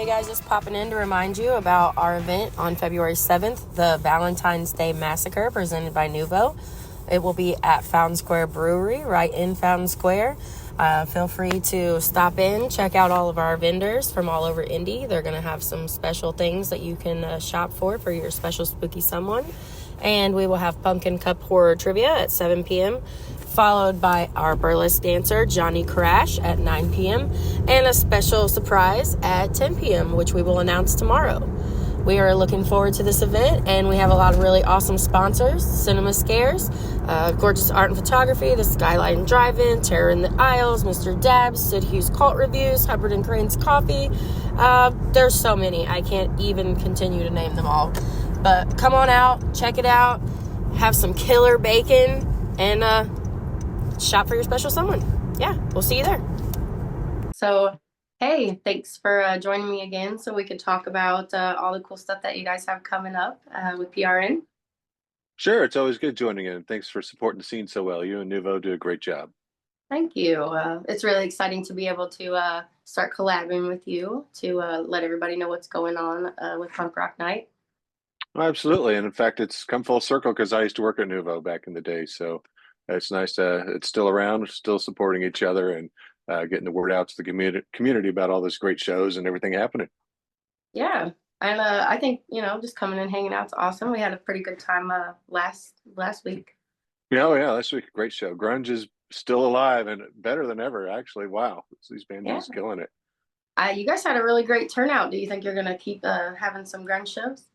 Hey guys, just popping in to remind you about our event on February 7th, the Valentine's Day Massacre presented by NUVO. It will be at Fountain Square Brewery, right in Fountain Square. Feel free to stop in, check out all of our vendors from all over Indy. They're going to have some special things that you can shop for your special spooky someone. And we will have Pumpkin Cup Horror Trivia at 7 p.m., followed by our burlesque dancer, Johnny Crash, at 9 p.m., and a special surprise at 10 p.m., which we will announce tomorrow. We are looking forward to this event, and we have a lot of really awesome sponsors: Cinema Scares, Gorgeous Art and Photography, The Skyline Drive-In, Terror in the Aisles, Mr. Dabs, Sid Hughes Cult Reviews, Hubbard and Crane's Coffee. There's so many. I can't even continue to name them all. But come on out, check it out, have some killer bacon, and shop for your special someone. Yeah, we'll see you there. So, hey, thanks for joining me again so we could talk about all the cool stuff that you guys have coming up with PRN. Sure, it's always good joining in. Thanks for supporting the scene so well. You and NUVO do a great job. Thank you. It's really exciting to be able to start collabing with you to let everybody know what's going on with Punk Rock Night. Absolutely. And in fact, it's come full circle because I used to work at NUVO back in the day. So it's nice it's still around, still supporting each other and getting the word out to the community about all this great shows and everything happening. Yeah. And I think, just coming and hanging out is awesome. We had a pretty good time last week. Yeah, oh yeah, last week, great show. Grunge is still alive and better than ever, actually. Wow. These bands are Yeah. just killing it. You guys had a really great turnout. Do you think you're going to keep having some grunge shows?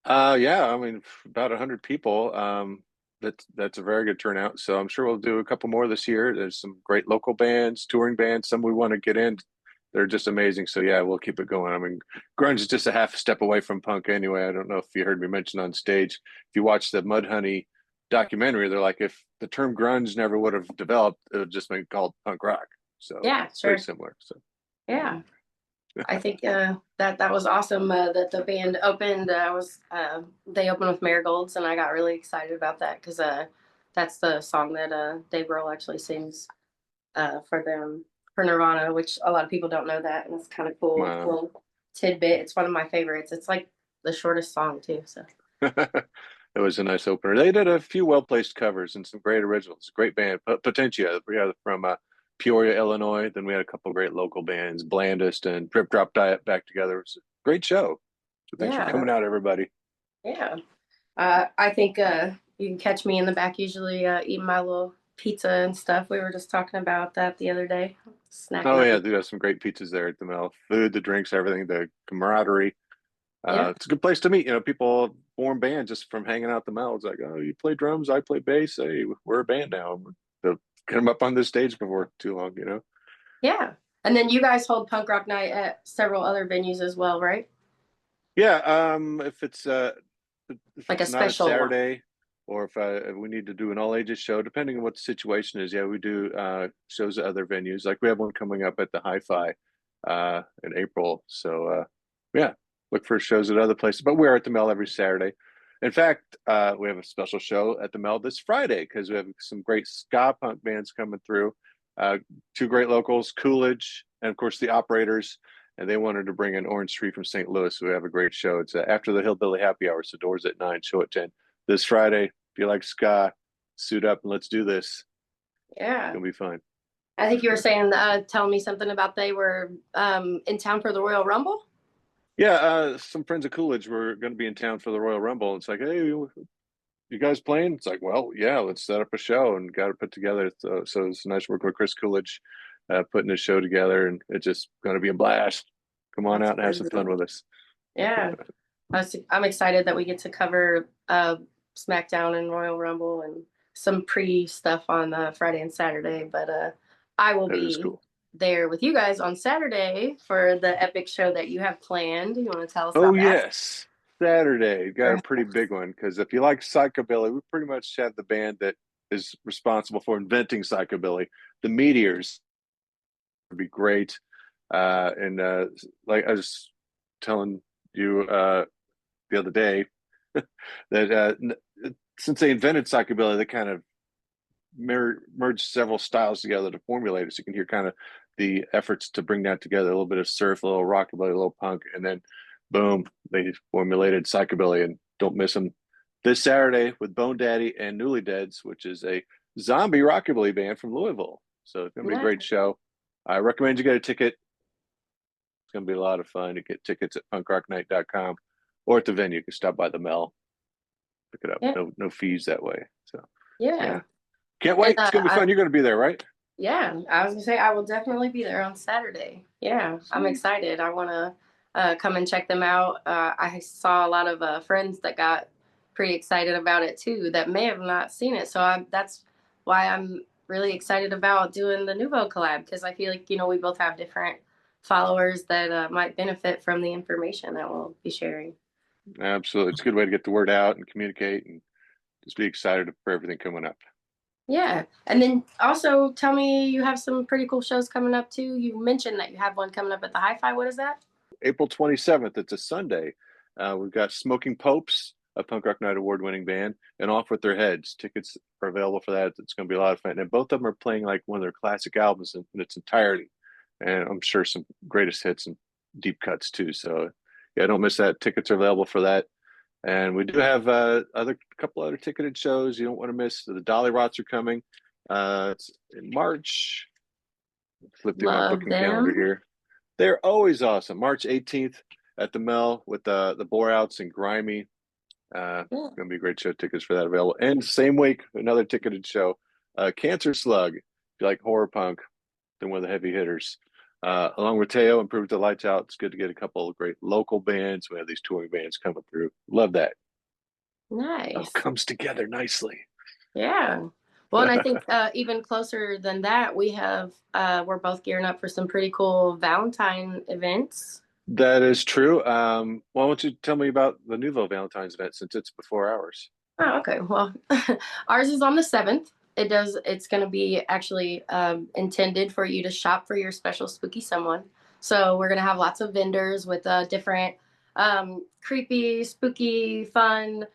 Yeah, I mean, about 100 people. That's a very good turnout. So I'm sure we'll do a couple more this year. There's some great local bands, touring bands, some we want to get in. They're just amazing. So yeah, we'll keep it going. I mean, grunge is just a half step away from punk anyway. I don't know if you heard me mention on stage. If you watch the Mudhoney documentary, they're like, if the term grunge never would have developed, it would just been called punk rock. So Yeah, it's very sure. similar. So Yeah. I think that was awesome that the band opened. They opened with Marigolds, and I got really excited about that because that's the song that Dave Grohl actually sings for them for Nirvana, which a lot of people don't know that, and it's kind of cool wow. little tidbit. It's one of my favorites. It's like the shortest song too. So It was a nice opener. They did a few well-placed covers and some great originals. Great band, Potentia. We had from Peoria, Illinois. Then we had a couple of great local bands, Blandest and Drip Drop Diet back together. It was a great show. So thanks for yeah, coming out, everybody. yeah. I think you can catch me in the back usually eating my little pizza and stuff. We were just talking about that the other day, snacking Oh up. yeah, they have some great pizzas there at the mill. Food, the drinks, everything, the camaraderie. Yeah, It's a good place to meet. People form bands just from hanging out the mill. It's like, oh, you play drums, I play bass. Hey, we're a band now. They'll get them up on this stage before too long. yeah. And then you guys hold punk rock night at several other venues as well, right? Yeah, if Like a it's not a special one. Saturday or if we need to do an all ages show, depending on what the situation is, yeah, we do shows at other venues. Like we have one coming up at the Hi-Fi in April. So yeah, look for shows at other places. But we're at the Mel every Saturday. In fact, we have a special show at the Mel this Friday because we have some great ska punk bands coming through. Two great locals, Coolidge, and of course the Operators, and they wanted to bring in Orange Tree from St. Louis. So we have a great show. It's after the Hillbilly Happy Hour, so doors at 9, show at 10. This Friday, if you like ska, suit up and let's do this. It's Yeah. gonna be fun. I think you were saying, telling me something about they were in town for the Royal Rumble. Yeah, some friends of Coolidge were going to be in town for the Royal Rumble. It's like, hey, you guys playing? It's like, well, yeah, let's set up a show and got it put together. So it's nice work with Chris Coolidge, putting this show together, and it's just going to be a blast. Come on That's out and have some crazy. fun with us. Yeah. I'm excited that we get to cover SmackDown and Royal Rumble and some pre stuff on Friday and Saturday. But I will That is be cool. there with you guys on Saturday for the epic show that you have planned. You want to tell us Oh about that? yes, Saturday got a pretty big one because if you like psychobilly, we pretty much have the band that is responsible for inventing psychobilly. The Meteors would be great, and like I was telling you the other day that since they invented psychobilly, they kind of merged several styles together to formulate it. So you can hear kind of the efforts to bring that together, a little bit of surf, a little rockabilly, a little punk, and then boom, they formulated psychobilly. And don't miss them this Saturday with Bone Daddy and Newly Deads, which is a zombie rockabilly band from Louisville. So it's going to be a Nice. great show. I recommend you get a ticket. It's going to be a lot of fun. You get tickets at punkrocknight.com or at the venue. You can stop by the Mel, pick it up. Yeah. No fees that way. So Yeah. yeah, can't And wait. It's going to be fun. You're going to be there, right? yeah, I was gonna say I will definitely be there on Saturday. Yeah, I'm Sweet. excited. I want to come and check them out. I saw a lot of friends that got pretty excited about it too that may have not seen it. So that's why I'm really excited about doing the NUVO collab because I feel like, we both have different followers that might benefit from the information that we'll be sharing. Absolutely. It's a good way to get the word out and communicate and just be excited for everything coming up. Yeah. And then also tell me you have some pretty cool shows coming up too. You mentioned that you have one coming up at the Hi-Fi. What is that? April 27th, it's a Sunday. We've got Smoking Popes, a Punk Rock Night award-winning band, and Off With Their Heads. Tickets are available for that. It's going to be a lot of fun. And both of them are playing like one of their classic albums in its entirety. And I'm sure some greatest hits and deep cuts too. So yeah, don't miss that. Tickets are available for that. And we do have couple other ticketed shows you don't want to miss. The Dolly Rots are coming. It's in March. Flip through my Love booking calendar them. here. They're always awesome. March 18th at the Mel with the Bore Outs and Grimy. Yeah. Gonna be a great show. Tickets for that available. And same week, another ticketed show. Cancer Slug. If you like horror punk, then one of the heavy hitters. Along with Teo and Prove the Lights Out. It's good to get a couple of great local bands. We have these touring bands coming through. Love that. It all Nice. comes together nicely. Yeah. Well, and I think even closer than that, we're both gearing up for some pretty cool Valentine events. That is true. Why don't you tell me about the NUVO Valentine's event since it's before ours? Oh, okay. Well, ours is on the 7th. It's going to be actually intended for you to shop for your special spooky someone. So we're going to have lots of vendors with different creepy, spooky, fun.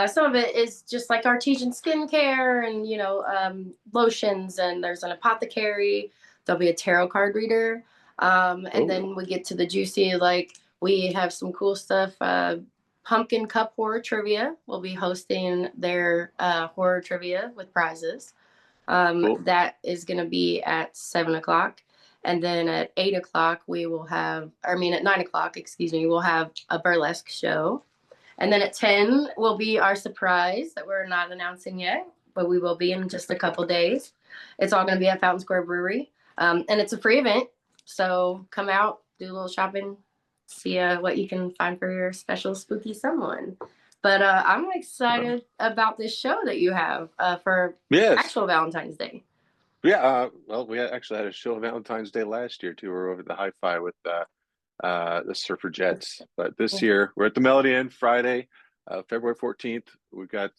Some of it is just like artesian skincare and, lotions. And there's an apothecary. There'll be a tarot card reader. And then we get to the juicy, like we have some cool stuff. Pumpkin Cup Horror Trivia will be hosting their horror trivia with prizes. Cool. That is going to be at 7 o'clock. And then at 8 o'clock, at 9 o'clock, excuse me, we'll have a burlesque show. And then at 10 will be our surprise that we're not announcing yet, but we will be in just a couple days. It's all going to be at Fountain Square Brewery. And it's a free event. So come out, do a little shopping, see what you can find for your special spooky someone. But I'm excited about this show that you have for Yes. actual Valentine's Day. Yeah. Well, we actually had a show Valentine's Day last year too. We were over at the Hi-Fi with the Surfer Jets. But this year we're at the Melody Inn Friday, February 14th. We've got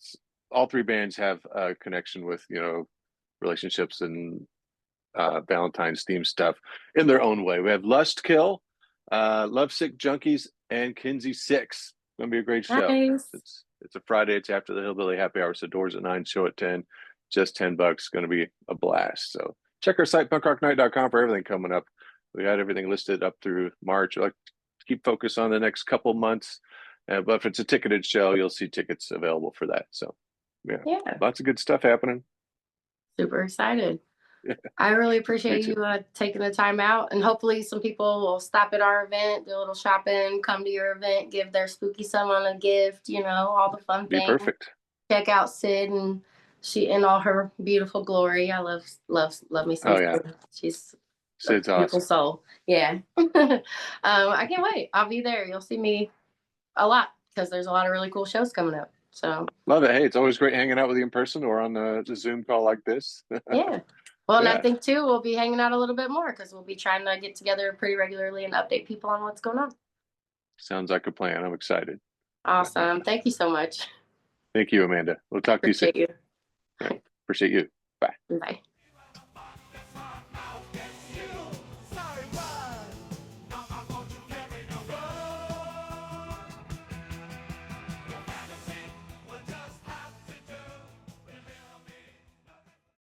all three bands have a connection with relationships and Valentine's themed stuff in their own way. We have Lust Kill, Lovesick Junkies, and Kinsey Six. It's gonna be a great show. Nice. It's a Friday. It's after the Hillbilly Happy Hour, so doors at 9, show at 10. Just $10. Going to be a blast. So check our site punkrocknight.com for everything coming up. We got everything listed up through March. I like to keep focus on the next couple months. But if it's a ticketed show, you'll see tickets available for that. So yeah. Lots of good stuff happening. Super excited. I really Me appreciate too. you taking the time out, and hopefully some people will stop at our event, do a little shopping, come to your event, give their spooky someone a gift, all the fun Be things. perfect. Check out Sid and she in all her beautiful glory. I love me some Oh yeah, Sid. She's Sid's a beautiful awesome. soul. Yeah. I can't wait. I'll be there. You'll see me a lot because there's a lot of really cool shows coming up. So Love it. Hey, it's always great hanging out with you in person or on the Zoom call like this. yeah. Well, and I Yeah, think too we'll be hanging out a little bit more because we'll be trying to get together pretty regularly and update people on what's going on. sounds like a plan. I'm excited. Awesome. Thank you so much. Thank you, Amanda. We'll talk to you soon. Appreciate you. All right. Appreciate you. Bye. Bye.